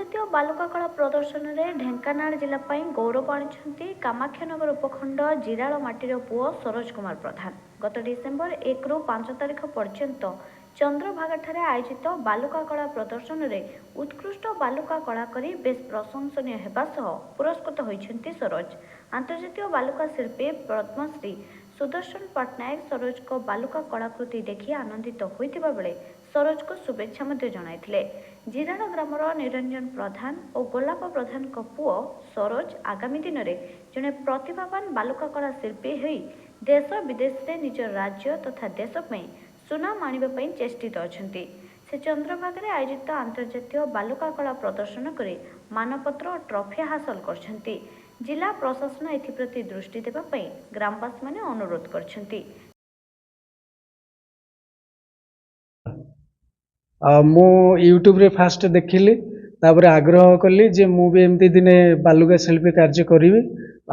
आंतर्जातीय बालुका कला प्रदर्शन में ढेंकानाल जिला गौरव आनी कामाक्षानगर उपखंड जिराल माटीर पुओ सरोज कुमार प्रधान। गत डिसेम्बर 1 रु 5 तारिख पर्यंत चंद्रभागा आयोजित बालुका कला प्रदर्शन में उत्कृष्ट बालुका कला करी बेस प्रशंसनीय होगा पुरस्कृत होती सरोज। आंतर्जातीय बालुका शिल्पी पद्मश्री सुदर्शन पट्टनायक सरोज को बालुका कलाकृति देखि आनंदित होता बेले सरोज को शुभेच्छा जणाइथिले। जिराल ग्रामर निरंजन प्रधान और गोलाप प्रधान को पुओ सरोज आगामी दिन में जड़े प्रतिभावान बालुका कला शिल्पी हो देश विदेश में निज राज्य तथा देश में सुनाम आने चेष्टित अच्छा। से चंद्रभागा आयोजित आंतर्जातीय बालुका कला प्रदर्शन कर मानपत्र और ट्रॉफी हासिल कर जिला प्रशासन एप्रति दृष्टि देवाई ग्रामवासी मैंने अनुरोध कर। मु यूट्यूब रे फास्ट देखिली तापर आग्रह कली जे मु भी एमती दिने बालुका शिल्पी कार्य करी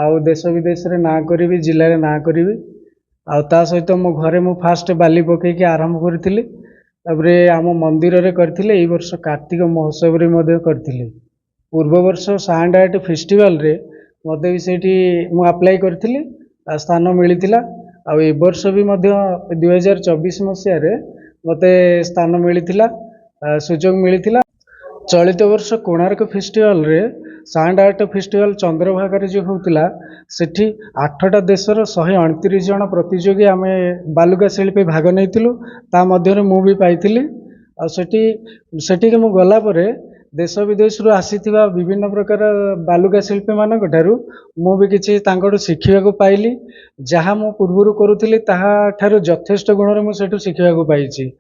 आउ देश विदेश रे ना करी जिले में ना करी ता सहित मो घरे मु फास्ट बाली पकईकि आरंभ करी तापर आम मंदिर रे करथिले। एई वर्ष कार्तिक महोत्सव रे मध्य करथिले। पूर्व वर्ष सांड आर्ट फेस्टिवल रे मते भी सेठी मु अप्लाई करथिली स्थान मिलिथिला। आ ए वर्ष भी मध्य 2024 मसिया रे मते स्थान मिलिथिला सुजोग मिलिथिला। चलित वर्ष कोणार्क फेस्टिवल रे सांड आर्ट फेस्टिवल चंद्रभागा जो होतिला सेठी 8टा देशर 129 जन प्रतियोगी आमे बालुका शिल्पी भाग नैथिलु। ता मध्य मु भी पाइथिली। आ सेठी के मु गला परे देश विदेश रु आसीथिबा विभिन्न प्रकार बालुका शिल्पी मानक ठारू मु भी किछि तांकटू शिखिबा को पाइली। जहा मु पूर्वरु करूथिली ताहा ठारू यथेष्ट गुण मु सेठू शिखिबा को पाइछि।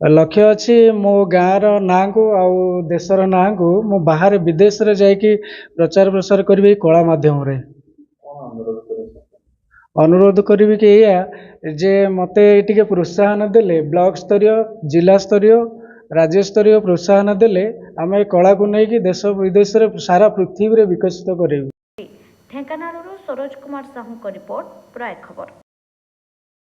लक्ष्य अच्छी मो गाँव ना को आउ देशर ना को मो बाहर विदेश रे जाइकी प्रचार प्रसार करी कला माध्यम रे। अनुरोध करी कि जे मते टिके प्रोत्साहन देले ब्लॉक स्तरीय जिला स्तरीय राज्य स्तरीय प्रोत्साहन देले आमे कला को नहीं कि देश विदेश रे सारा पृथ्वी रे विकसित करेबु। ढेंकानाल सरोज कुमार साहू को रिपोर्ट प्राय खबर।